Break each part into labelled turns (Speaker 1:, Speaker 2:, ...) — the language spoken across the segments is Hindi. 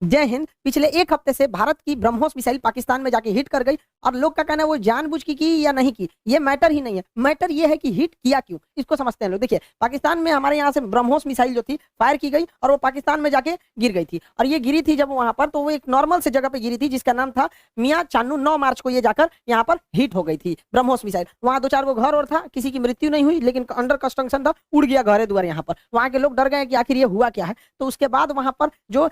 Speaker 1: जय हिंद। पिछले एक हफ्ते से भारत की ब्रह्मोस मिसाइल पाकिस्तान में जाके हिट कर गई और लोग का कहना है वो जानबूझ की या नहीं की, ये मैटर ही नहीं है। मैटर ये है कि हिट किया क्यों, इसको समझते हैं लोग। देखिए, पाकिस्तान में हमारे यहाँ से ब्रह्मोस मिसाइल जो थी फायर की गई और वो पाकिस्तान में जाके गिर गई थी। और ये गिरी थी जब वहां पर, तो वो एक नॉर्मल से जगह पे गिरी थी जिसका नाम था मियाँ चान्नू। 9 मार्च को ये जाकर यहाँ पर हिट हो गई थी ब्रह्मोस मिसाइल। वहां 2-4 गो घर और था, किसी की मृत्यु नहीं हुई, लेकिन अंडर कंस्ट्रक्शन था, उड़ गया घर द्वार। यहाँ पर वहां के लोग डर गए कि आखिर ये हुआ क्या है। तो उसके बाद वहां पर जो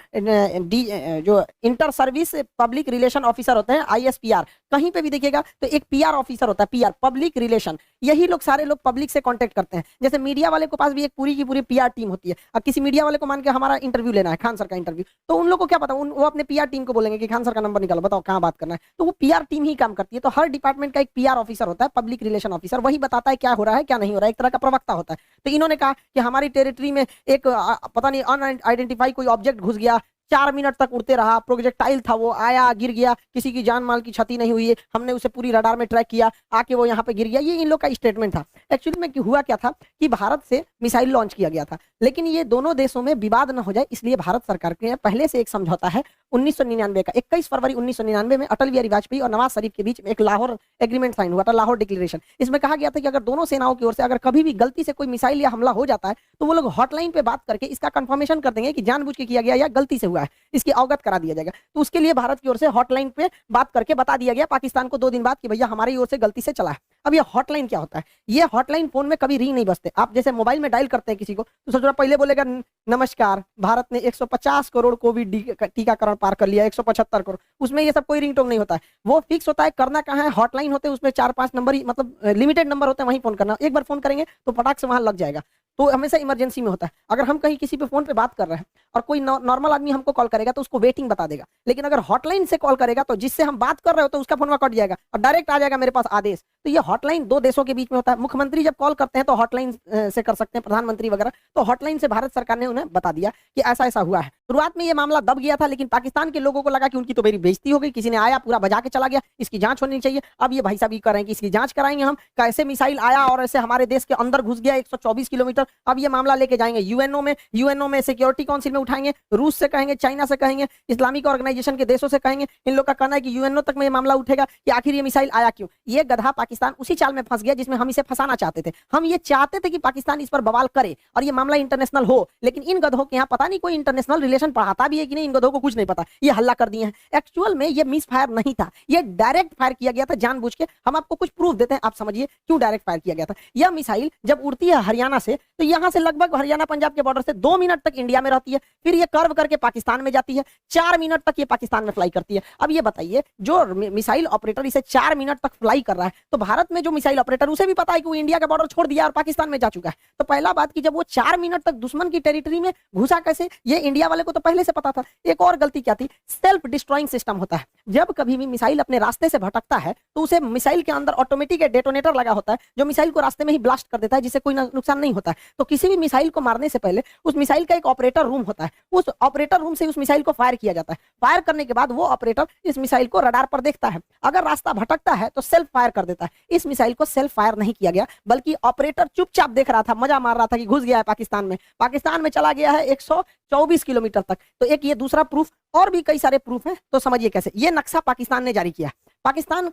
Speaker 1: inter service public relation officer होते हैं, आईएसपीआर, कहीं पे भी देखिएगा तो एक पीआर ऑफिसर होता है, पीआर पब्लिक रिलेशन। यही लोग सारे लोग पब्लिक से कांटेक्ट करते हैं। जैसे मीडिया वाले के पास भी एक पूरी की पूरी पीआर टीम होती है। अब किसी मीडिया वाले को मान के हमारा इंटरव्यू लेना है, खान सर का इंटरव्यू, तो उन लोग को क्या पता, वो अपने पीआर टीम को बोलेंगे कि खान सर का नंबर निकालो, बताओ कहां बात करना है। तो वो पीआर टीम ही काम करती है। तो हर डिपार्टमेंट का एक पीआर ऑफिसर होता है, पब्लिक रिलेशन ऑफिसर, वही बताता है क्या हो रहा है क्या नहीं हो रहा है, एक तरह का प्रवक्ता होता है। तो इन्होंने कहा कि हमारी टेरिटरी में एक पता नहीं अनआइडेंटिफाई कोई ऑब्जेक्ट घुस गया, 4 मिनट तक उड़ते रहा, प्रोजेक्टाइल था, वो आया गिर गया, किसी की जान माल की क्षति नहीं हुई है, हमने उसे पूरी रडार में ट्रैक किया, आके वो यहाँ पे गिर गया। ये इन लोग का स्टेटमेंट था। एक्चुअली में हुआ क्या था कि भारत से मिसाइल लॉन्च किया गया था, लेकिन ये दोनों देशों में विवाद न हो जाए इसलिए भारत सरकार के पहले से एक समझौता है 1999 का। 21 फरवरी 1999 में अटल बिहारी वाजपेयी और नवाज शरीफ के बीच में एक लाहौर एग्रीमेंट साइन हुआ था, लाहौर डिक्लेरेशन। इसमें कहा गया था कि अगर दोनों सेनाओं की ओर से अगर कभी भी गलती से कोई मिसाइल या हमला हो जाता है तो वो लोग हॉटलाइन पे बात करके इसका कंफर्मेशन कर देंगे कि जानबूझ के किया गया या गलती से हुआ है, इसकी अवगत करा दिया जाएगा। तो उसके लिए भारत की ओर से हॉटलाइन पे बात करके बता दिया गया पाकिस्तान को 2 दिन बाद कि भैया हमारी ओर से गलती से चला है। अब ये हॉटलाइन क्या होता है? ये हॉटलाइन फोन में कभी रिंग नहीं बजते। आप जैसे मोबाइल में डायल करते हैं किसी को, तो सोचो पहले बोलेगा नमस्कार, भारत ने 150 करोड़ कोविड टीकाकरण पार कर लिया, 175 करोड़, उसमें ये सब कोई रिंगटोन नहीं होता है। वो फिक्स होता है, करना कहाँ है, हॉटलाइन होते हैं, उसमें 4-5 नंबर ही, मतलब लिमिटेड नंबर होते हैं, वहीं फोन करना। एक बार फोन करेंगे तो फटाक से वहां लग जाएगा। तो हमेशा इमरजेंसी में होता है। अगर हम कहीं किसी पे फोन पे बात कर रहे हैं और कोई नॉर्मल आदमी हमको कॉल करेगा तो उसको वेटिंग बता देगा, लेकिन अगर हॉटलाइन से कॉल करेगा तो जिससे हम बात कर रहे हो तो उसका फोन में कट जाएगा और डायरेक्ट आ जाएगा मेरे पास आदेश। तो ये हॉटलाइन 2 देशों के बीच में होता है। मुख्यमंत्री जब कॉल करते हैं तो हॉटलाइन से कर सकते हैं, प्रधानमंत्री वगैरह, तो हॉटलाइन से भारत सरकार ने उन्हें बता दिया कि ऐसा ऐसा हुआ है। शुरुआत में ये मामला दब गया था, लेकिन पाकिस्तान के लोगों को लगा कि उनकी तो मेरी बेइज्जती हो गई, किसी ने आया पूरा बजा के चला गया, इसकी जांच होनी चाहिए। अब ये भाई साहब ये कर रहे हैं कि इसकी जांच कराएंगे हम, कैसे मिसाइल आया और ऐसे हमारे देश के अंदर घुस गया 124 किलोमीटर। अब ये मामला लेके जाएंगे यूएनओ में सिक्योरिटी काउंसिल में उठाएंगे, रूस से कहेंगे, चाइना से कहेंगे, इस्लामिक ऑर्गेनाइजेशन के देशों से कहेंगे। इन लोग का कहना है कि यूएनओ तक में ये मामला उठेगा कि आखिर ये मिसाइल आया क्यों। ये गधा पाकिस्तान उसी चाल में फंस गया जिसमें हम इसे फंसाना चाहते थे। हम ये चाहते थे कि पाकिस्तान इस पर बवाल करे और ये मामला इंटरनेशनल हो, लेकिन इन गधों के यहाँ पता नहीं कोई इंटरनेशनल रिलेशन पढ़ाता भी है कि नहीं, इन गधों को कुछ नहीं पता, ये हल्ला कर दिए हैं। एक्चुअल में ये मिस फायर नहीं था, ये डायरेक्ट फायर किया गया था जानबूझ के। हम आपको कुछ प्रूफ देते हैं, आप समझिए क्यों डायरेक्ट फायर किया गया था। यह मिसाइल जब उड़ती है हरियाणा से, तो यहाँ से लगभग हरियाणा पंजाब के बॉर्डर से 2 मिनट तक इंडिया में रहती है, फिर ये कर्व करके पाकिस्तान में जाती है, 4 मिनट तक ये पाकिस्तान में फ्लाई करती है। अब ये बताइए, जो मिसाइल ऑपरेटर इसे 4 मिनट तक फ्लाई कर रहा है, तो भारत में जो मिसाइल ऑपरेटर उसे भी पता है कि वो इंडिया का बॉर्डर छोड़ दिया और पाकिस्तान में जा चुका है। तो पहला बात कि जब वो 4 मिनट तक दुश्मन की टेरिटरी में घुसा कैसे, ये इंडिया वाले को तो पहले से पता था। एक और गलती क्या थी, सेल्फ डिस्ट्रॉइंग सिस्टम होता है। जब कभी भी मिसाइल अपने रास्ते से भटकता है तो उसे मिसाइल के अंदर ऑटोमेटिक डेटोनेटर लगा होता है जो मिसाइल को रास्ते में ही ब्लास्ट कर देता है, जिससे कोई नुकसान नहीं होता है। तो किसी भी मिसाइल को मारने से पहले उस मिसाइल का एक ऑपरेटर रूम होता है, उस ऑपरेटर रूम से उस मिसाइल को फायर किया जाता है। फायर करने के बाद वो ऑपरेटर इस मिसाइल को रडार पर देखता है, अगर रास्ता भटकता है तो सेल्फ फायर कर देता है। इस मिसाइल को सेल्फ फायर नहीं किया गया, बल्कि ऑपरेटर चुपचाप देख रहा था, मजा मार रहा था कि घुस गया है पाकिस्तान में चला गया है 124 किलोमीटर तक। तो एक ये दूसरा प्रूफ, और भी कई सारे प्रूफ हैं। तो समझिए कैसे ये नक्शा पाकिस्तान ने जारी किया,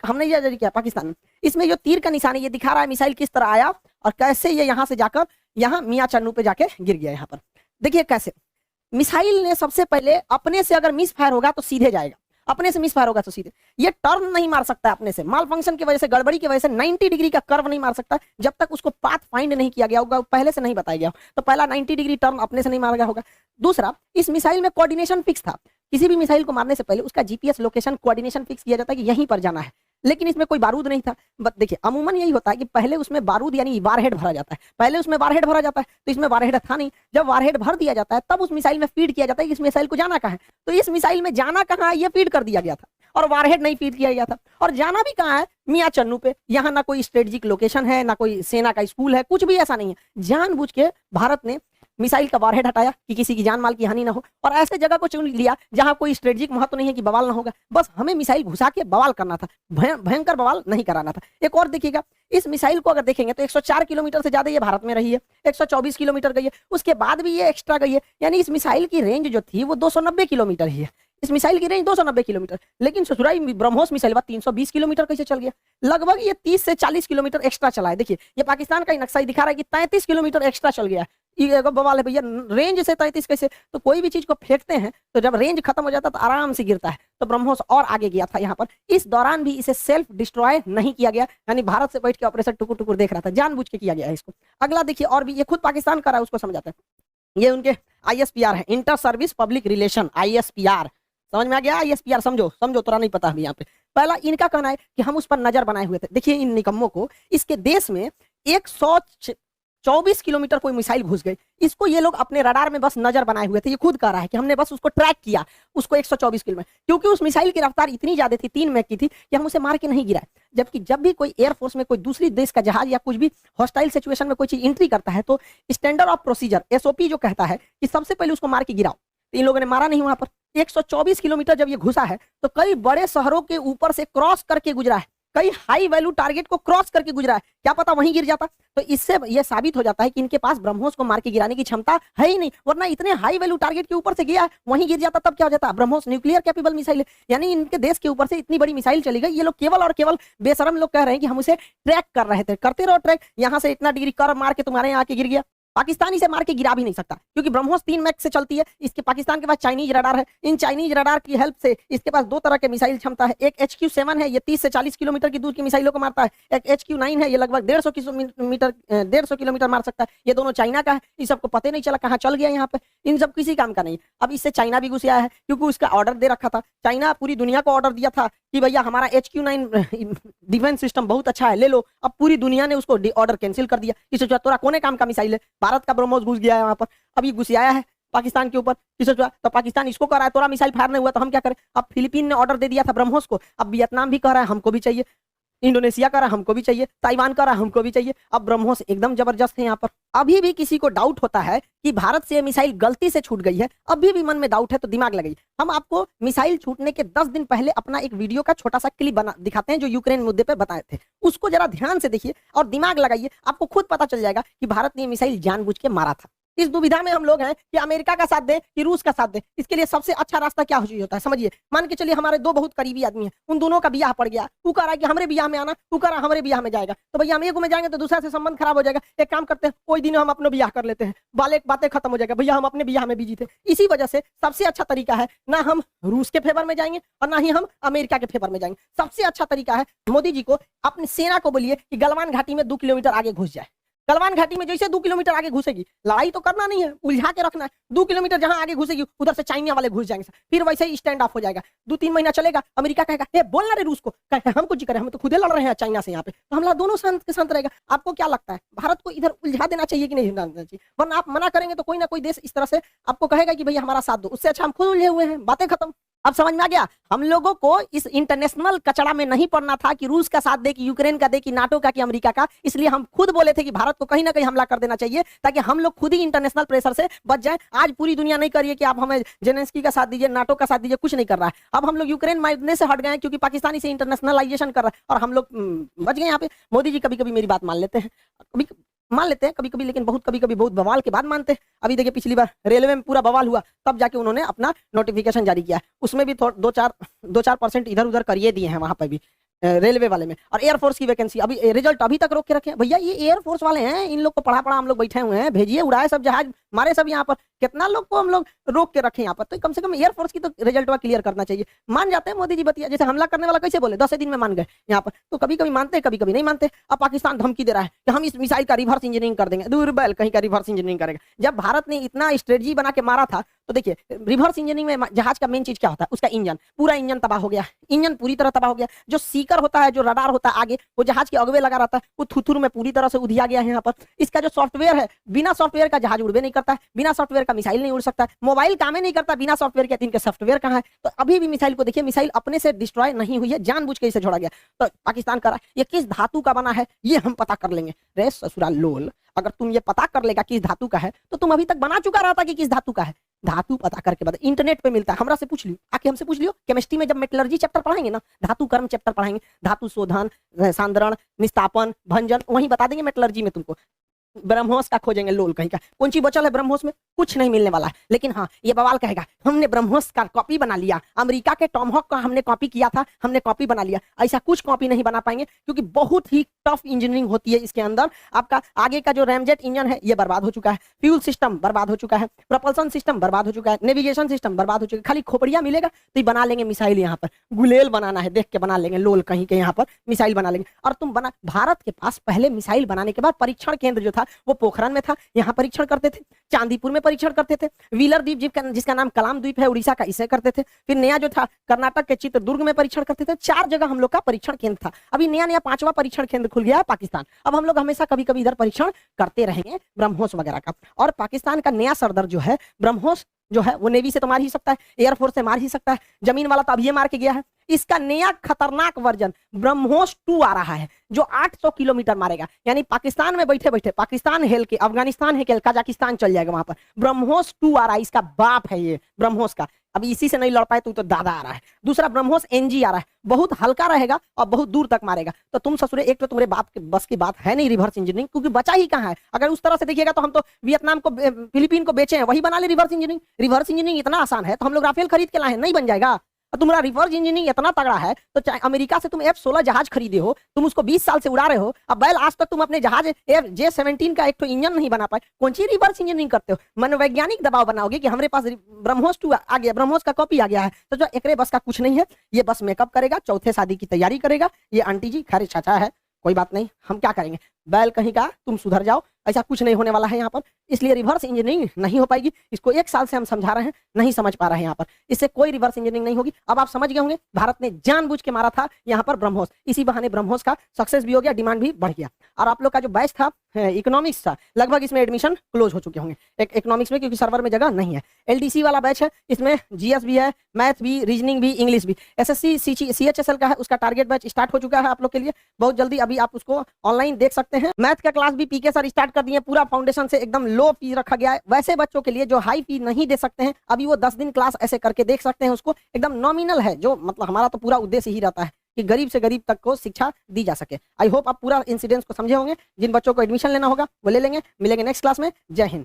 Speaker 1: हमने ये जारी किया पाकिस्तान। इसमें जो तीर का निशान है ये दिखा रहा है मिसाइल किस तरह आया और कैसे ये यहाँ से जाकर यहाँ मियाँ चन्नू पे जाके गिर गया। यहाँ पर देखिए कैसे मिसाइल ने सबसे पहले अपने से अगर मिस फायर होगा तो सीधे जाएगा, अपने से मिस फायर होगा तो सीधे। ये टर्न नहीं मार सकता है अपने से, माल फंक्शन की वजह से, गड़बड़ी की वजह से 90 डिग्री का कर्व नहीं मार सकता जब तक उसको पाथ फाइंड नहीं किया गया होगा, पहले से नहीं बताया गया। तो पहला 90 डिग्री टर्न अपने से नहीं मारा गया होगा। दूसरा, इस मिसाइल में कोऑर्डिनेशन फिक्स था। किसी भी मिसाइल को मारने से पहले उसका जीपीएस लोकेशन कोऑर्डिनेशन फिक्स किया जाता है कि यहीं पर जाना है, लेकिन इसमें कोई बारूद नहीं था। देखिए अमूमन यही होता है कि पहले उसमें बारूद यानी वारहेड भरा जाता है, पहले उसमें वारहेड भरा जाता है, तो इसमें वारहेड था नहीं। जब वारहेड भर दिया जाता है तब उस मिसाइल में फीड किया जाता है कि इस मिसाइल को जाना कहाँ है। तो इस मिसाइल में जाना कहाँ है ये फीड कर दिया गया था और वारहेड नहीं फीड किया गया था। और जाना भी कहाँ है, मियाँ चन्नू पे। यहाँ ना कोई स्ट्रेटेजिक लोकेशन है, ना कोई सेना का स्कूल है, कुछ भी ऐसा नहीं है। जानबूझ के भारत ने मिसाइल का वॉरहेड हटाया कि किसी की जान माल की हानि ना हो, और ऐसे जगह को चुन लिया जहां कोई स्ट्रेटेजिक महत्व नहीं है कि बवाल ना होगा, बस हमें मिसाइल घुसा के बवाल करना था, भयंकर बवाल नहीं कराना था। एक और देखिएगा, इस मिसाइल को अगर देखेंगे तो 104 किलोमीटर से ज्यादा ये भारत में रही है, 124 किलोमीटर गई है, उसके बाद भी ये एक्स्ट्रा गई है, यानी इस मिसाइल की रेंज जो थी वो 290 किलोमीटर ही है। इस मिसाइल की रेंज 290 किलोमीटर, लेकिन ससुराई ब्रह्मोस मिसाइल 320 किलोमीटर कैसे चल गया? लगभग ये 30 से 40 किलोमीटर एक्स्ट्रा चला है। देखिए ये पाकिस्तान का ही नक्शा ही दिखा रहा है कि 33 किलोमीटर एक्स्ट्रा चल गया है। ये बवाल है भैया, रेंज से 33 कैसे? तो कोई भी चीज को फेंकते हैं तो जब रेंज खत्म हो जाता है तो आराम से गिरता है, तो ब्रह्मोस और आगे गया था यहाँ पर। इस दौरान भी इसे सेल्फ डिस्ट्रॉय नहीं किया गया, यानी भारत से बैठ के ऑपरेशन टुकुर टुकुर देख रहा था, जानबूझ के किया गया है इसको। अगला देखिए, और भी ये खुद पाकिस्तान कर रहा है, उसको समझाते हैं। ये उनके ISPR है, inter service public relation, ISPR। समझ में आ गया? ISPR समझो, तोरा नहीं पता अभी यहाँ पे। पहला इनका कहना है कि हम उस पर नजर बनाए हुए थे। देखिए इन निकम्मों को, इसके देश में 124 किलोमीटर कोई मिसाइल घुस गई, इसको ये लोग अपने रडार में बस नजर बनाए हुए थे। ये खुद कह रहा है कि हमने बस उसको ट्रैक किया, उसको 124 किलोमीटर, क्योंकि उस मिसाइल की रफ्तार इतनी ज्यादा थी, 3 मैक की थी, कि हम उसे मार के नहीं गिराए। जबकि जब भी कोई एयरफोर्स में कोई दूसरी देश का जहाज या कुछ भी हॉस्टाइल सिचुएशन में कोई चीज एंट्री करता है, तो स्टैंडर्ड ऑफ प्रोसीजर SOP जो कहता है कि सबसे पहले उसको मार के गिराओ। तो इन लोगों ने मारा नहीं वहां पर। 124 किलोमीटर जब ये घुसा है तो कई बड़े शहरों के ऊपर से क्रॉस करके गुजरा है, कई हाई वैल्यू टारगेट को क्रॉस करके गुजरा है, क्या पता वहीं गिर जाता। तो इससे यह साबित हो जाता है कि इनके पास ब्रह्मोस को मार के गिराने की क्षमता है ही नहीं, वरना इतने हाई वैल्यू टारगेट के ऊपर से गया है, वहीं गिर जाता तब क्या हो जाता। ब्रह्मोस न्यूक्लियर कैपेबल मिसाइल है, यानी इनके देश के ऊपर से इतनी बड़ी मिसाइल चली गई। ये लोग केवल और केवल बेशरम लोग कह रहे हैं कि हम उसे ट्रैक कर रहे थे। करते रहो ट्रैक, यहाँ से इतना डिग्री कर मार के तुम्हारे यहाँ आके गिर गया। पाकिस्तान इसे मार के गिरा भी नहीं सकता, क्योंकि ब्रह्मोस 3 मैक से चलती है। इसके पाकिस्तान के पास चाइनीज रडार है, इन चाइनीज रडार की हेल्प से इसके पास 2 तरह के मिसाइल क्षमता है। एक HQ-7 है, ये 30 से 40 किलोमीटर की दूर की मिसाइलों को मारता है। एक HQ-9 है, ये लगभग 150 किलोमीटर मार सकता है। ये दोनों चाइना का है, इस सबको पता नहीं चला कहाँ चल गया यहाँ पे, इन सब किसी काम का नहीं। अब इससे चाइना भी घुस आया है, क्योंकि उसका ऑर्डर दे रखा था। चाइना पूरी दुनिया को ऑर्डर दिया था कि भैया हमारा HQ-9 डिफेंस सिस्टम बहुत अच्छा है, ले लो। अब पूरी दुनिया ने उसको ऑर्डर कैंसिल कर दिया। इसे तोरा कोने काम का मिसाइल है, भारत का ब्रह्मोस घुस गया है वहां पर। अब ये घुस आया है पाकिस्तान के ऊपर, किसे तो पाकिस्तान इसको कह रहा है तोरा मिसाइल फायर नहीं हुआ तो हम क्या करें। अब फिलीपीन ने ऑर्डर दे दिया था ब्रह्मोस को, अब वियतनाम भी कह रहा है हमको भी चाहिए, इंडोनेशिया कह रहा है हमको भी चाहिए, ताइवान कह रहा है हमको भी चाहिए। अब ब्रह्मोस एकदम जबरदस्त है यहाँ पर। अभी भी किसी को डाउट होता है कि भारत से मिसाइल गलती से छूट गई है, अभी भी मन में डाउट है तो दिमाग लगाइए। हम आपको मिसाइल छूटने के 10 दिन पहले अपना एक वीडियो का छोटा सा क्लिप बना दिखाते हैं, जो यूक्रेन मुद्दे पर बताए थे। उसको जरा ध्यान से देखिए और दिमाग लगाइए, आपको खुद पता चल जाएगा कि भारत ने मिसाइल जानबूझ के मारा था। इस दुविधा में हम लोग हैं कि अमेरिका का साथ दे कि रूस का साथ दे। इसके लिए सबसे अच्छा रास्ता क्या होता है समझिए। मान के चलिए हमारे 2 बहुत करीबी आदमी हैं, उन दोनों का ब्याह पड़ गया, तू कह रहा है कि हमारे ब्याह में आना, तू कह रहा है हमारे ब्याह में जाएगा, तो भैया हम एक में जाएंगे तो दूसरा से संबंध खराब हो जाएगा। एक काम करते हैं, कोई दिन हम अपने ब्याह कर लेते हैं, बातें खत्म हो जाएगा, भैया हम अपने ब्याह में बिजी थे। इसी वजह से सबसे अच्छा तरीका है, ना हम रूस के फेवर में जाएंगे और ना ही हम अमेरिका के फेवर में जाएंगे। सबसे अच्छा तरीका है मोदी जी को अपनी सेना को बोलिए कि गलवान घाटी में 2 किलोमीटर आगे घुस जाए। गलवान घाटी में जैसे 2 किलोमीटर आगे घुसेगी, लड़ाई तो करना नहीं है, उलझा के रखना है। 2 किलोमीटर जहां आगे घुसेगी उधर से चाइना वाले घुस जाएंगे, फिर वैसे ही स्टैंड ऑफ हो जाएगा। 2-3 महीना चलेगा, अमेरिका कहेगा ए बोल ना रे रूस को, कहे हम कुछ करे, हम तो खुदे लड़ रहे हैं चाइना से यहाँ पे, तो हम दोनों शांत के शांत रहेगा। आपको क्या लगता है भारत को इधर उलझा देना चाहिए कि नहीं देना चाहिए? वरना आप मना करेंगे तो कोई ना कोई देश इस तरह से आपको कहेगा कि भैया हमारा साथ दो, उससे अच्छा हम खुद उलझे हुए हैं, बातें खत्म। अब समझ में आ गया? हम लोगों को इस इंटरनेशनल कचड़ा में नहीं पड़ना था कि रूस का साथ दे कि यूक्रेन का दे कि नाटो का कि अमेरिका का। इसलिए हम खुद बोले थे कि भारत को कहीं ना कहीं हमला कर देना चाहिए, ताकि हम लोग खुद ही इंटरनेशनल प्रेशर से बच जाएं। आज पूरी दुनिया नहीं करिए कि आप हमें जेलेंस्की का साथ दीजिए, नाटो का साथ दीजिए, कुछ नहीं कर रहा है। अब हम लोग यूक्रेन मारने से हट गए क्योंकि पाकिस्तान इसे इंटरनेशनलाइजेशन कर रहा है और हम लोग बच गए यहाँ पे। मोदी जी कभी कभी मेरी बात मान लेते हैं, कभी कभी, लेकिन बहुत कभी कभी बहुत बवाल के बाद मानते हैं। अभी देखिए पिछली बार रेलवे में पूरा बवाल हुआ, तब जाके उन्होंने अपना नोटिफिकेशन जारी किया, उसमें भी 2-4% इधर उधर करिए दिए हैं वहां पर भी रेलवे वाले में। और एयरफोर्स की वैकेंसी अभी रिजल्ट अभी तक रोक के रखे हैं। भैया ये एयरफोर्स वाले हैं, इन लोग को पढ़ा हम लोग बैठे हुए हैं, भेजिए उड़ाए सब जहाज, मारे सब यहाँ पर। कितना लोग को हम लोग रोक के रखे यहाँ पर, तो कम से कम एयरफोर्स की तो रिजल्ट क्लियर करना चाहिए। मान जाते हैं मोदी जी बतिया, जैसे हमला करने वाला कैसे बोले 10 दिन में मान गए यहाँ पर, तो कभी कभी मानते हैं कभी कभी नहीं मानते। अब पाकिस्तान धमकी दे रहा है कि हम इस मिसाइल का रिवर्स इंजीनियरिंग कर देंगे। दूर कहीं का रिवर्स इंजीनियरिंग करेगा, जब भारत ने इतना स्ट्रेटजी बना के मारा था। तो देखिए रिवर्स इंजीनियरिंग में जहाज का मेन चीज क्या होता है, उसका इंजन, पूरा इंजन तबाह हो गया, इंजन पूरी तरह तबाह हो गया। जो सीकर होता है, जो रडार होता है आगे, वो जहाज के अगवे लगा रहता है, वो थुथुर में पूरी तरह से उधिया गया है यहाँ पर। इसका जो सॉफ्टवेयर है, बिना सॉफ्टवेयर का जहाज उड़वे नहीं करता है, बिना सॉफ्टवेयर इनका मिसाइल नहीं उड़ सकता, मोबाइल काम ही नहीं करता बिना सॉफ्टवेयर के, इनके सॉफ्टवेयर कहाँ है? तो अभी भी मिसाइल को देखिए, मिसाइल अपने से डिस्ट्रॉय नहीं हुई है, जानबूझ के इसे छोड़ा गया। तो पाकिस्तान कर रहा है, ये किस धातु का बना है ये हम पता कर लेंगे। रे ससुरा लोल, अगर तुम ये पता कर लेगा किस धातु का है तो तुम अभी तक बना चुका रहता कि किस धातु का है। धातु पता करके बता, इंटरनेट पे मिलता है, हमरा से पूछ लियो, आके हमसे पूछ लियो। केमिस्ट्री में जब मेटलर्जी चैप्टर पढ़ाएंगे ना, धातु कर्म चैप्टर पढ़ाएंगे, धातु शोधन, सांद्रण, निस्तापन, भंजन, वहीं बता देंगे मेटलर्जी में तुमको। ब्रह्मोस का खोजेंगे लोल कहीं का, कौन चीज बचल है ब्रह्मोस में? कुछ नहीं मिलने वाला है। लेकिन हाँ, ये बवाल कहेगा हमने ब्रह्मोस का कॉपी बना लिया, अमेरिका के टॉमहॉक का हमने कॉपी किया था, हमने कॉपी बना लिया। ऐसा कुछ कॉपी नहीं बना पाएंगे, क्योंकि बहुत ही टफ इंजीनियरिंग होती है इसके अंदर। आपका आगे का जो रैमजेट इंजन है ये बर्बाद हो चुका है, फ्यूल सिस्टम बर्बाद हो चुका है, प्रोपल्सन सिस्टम बर्बाद हो चुका है, नेविगेशन सिस्टम बर्बाद हो चुका है। खाली खोपड़िया मिलेगा तो ये बना लेंगे मिसाइल। यहाँ पर गुलेल बनाना है, देख के बना लेंगे लोल कहीं के, यहाँ पर मिसाइल बना लेंगे। और तुम बना, भारत के पास पहले मिसाइल बनाने के बाद परीक्षण केंद्र जो था वो पोखरण में था, यहाँ परीक्षण करते थे, चांदीपुर में परीक्षण करते थे, व्हीलर द्वीप जिसका नाम कलाम द्वीप है उड़ीसा का, इसे करते थे। फिर नया जो था कर्नाटक के चित्रदुर्ग में परीक्षण करते थे। 4 जगह हम लोग का परीक्षण केंद्र था। अभी नया नया 5वां परीक्षण केंद्र खुल गया है पाकिस्तान। अब हम लोग हमेशा कभी कभी इधर परीक्षण करते रहेंगे ब्रह्मोस वगैरह का। और पाकिस्तान का नया सरदर जो है ब्रह्मोस जो है वो नेवी से तो मार ही सकता है, एयरफोर्स से मार ही सकता है, जमीन वाला तो अब ये मार के गया है। इसका नया खतरनाक वर्जन ब्रह्मोस 2 आ रहा है जो 800 किलोमीटर मारेगा, यानी पाकिस्तान में बैठे बैठे पाकिस्तान हेल के, अफगानिस्तान है के कजाकिस्तान चल जाएगा वहां पर। ब्रह्मोस 2 आ रहा है, इसका बाप है ये ब्रह्मोस का। अभी इसी से नहीं लड़ पाए तो दादा आ रहा है। दूसरा ब्रह्मोस एनजी आ रहा है, बहुत हल्का रहेगा और बहुत दूर तक मारेगा। तो तुम ससुरे, एक तो तुम्हारे बाप के बस की बात है नहीं रिवर्स इंजीनियरिंग, क्योंकि बचा ही कहाँ है। अगर उस तरह से देखिएगा तो हम तो वियतनाम को, फिलीपीन को बेचे हैं, वही बना ले रिवर्स इंजीनियरिंग। रिवर्स इंजीनियरिंग इतना आसान है तो हम लोग राफेल खरीद के लाए हैं, नहीं बन जाएगा। तुम्हारा रिवर्स इंजीनियरिंग इतना तगड़ा है तो अमेरिका से तुम F-16 जहाज खरीदे हो, तुम उसको 20 साल से उड़ा रहे हो, अब बैल आज तक तुम अपने जहाज J-17 का एक तो इंजन नहीं बना पाए। कौन सी रिवर्स इंजीनियरिंग करते हो? मनोवैज्ञानिक दबाव बनाओगे कि हमारे पास ब्रह्मोस 2 आ गया, ब्रह्मोस का कॉपी आ गया है, तो जो एकरे बस का कुछ नहीं है। ये बस मेकअप करेगा, चौथे शादी की तैयारी करेगा। ये आंटी जी खैर चाचा है, कोई बात नहीं, हम क्या करेंगे, बैल कहीं का, तुम सुधर जाओ, ऐसा कुछ नहीं होने वाला है यहाँ पर। इसलिए रिवर्स इंजीनियरिंग नहीं हो पाएगी। इसको 1 साल से हम समझा रहे हैं, नहीं समझ पा रहे हैं यहाँ पर। इससे कोई रिवर्स इंजीनियरिंग नहीं होगी। अब आप समझ गए होंगे, भारत ने जानबूझ के मारा था यहाँ पर ब्रह्मोस, इसी बहाने ब्रह्मोस का सक्सेस भी हो गया, डिमांड भी बढ़ गया। और आप लोग का जो बैच था इकोनॉमिक्स था, लगभग इसमें एडमिशन क्लोज हो चुके होंगे इकोनॉमिक्स में, क्योंकि सर्वर में जगह नहीं है। LDC वाला बैच है, इसमें GS भी है, मैथ भी, रीजनिंग भी, इंग्लिश भी। SSC CHSL का है, उसका टारगेट बैच स्टार्ट हो चुका है आप लोग के लिए बहुत जल्दी। अभी आप उसको ऑनलाइन देख सकते हैं। मैथ का क्लास भी PK सर स्टार्ट कर दिए, पूरा फाउंडेशन से एकदम लो फीस रखा गया है। वैसे बच्चों के लिए जो हाई फी नहीं दे सकते हैं, अभी वो 10 दिन क्लास ऐसे करके देख सकते हैं, उसको एकदम नॉमिनल है। जो मतलब हमारा तो पूरा उद्देश्य ही रहता है कि गरीब से गरीब तक को शिक्षा दी जा सके। आई होप आप पूरा इंसिडेंस को समझे होंगे। जिन बच्चों को एडमिशन लेना होगा वो ले लेंगे। मिलेंगे नेक्स्ट क्लास में। जय हिंद।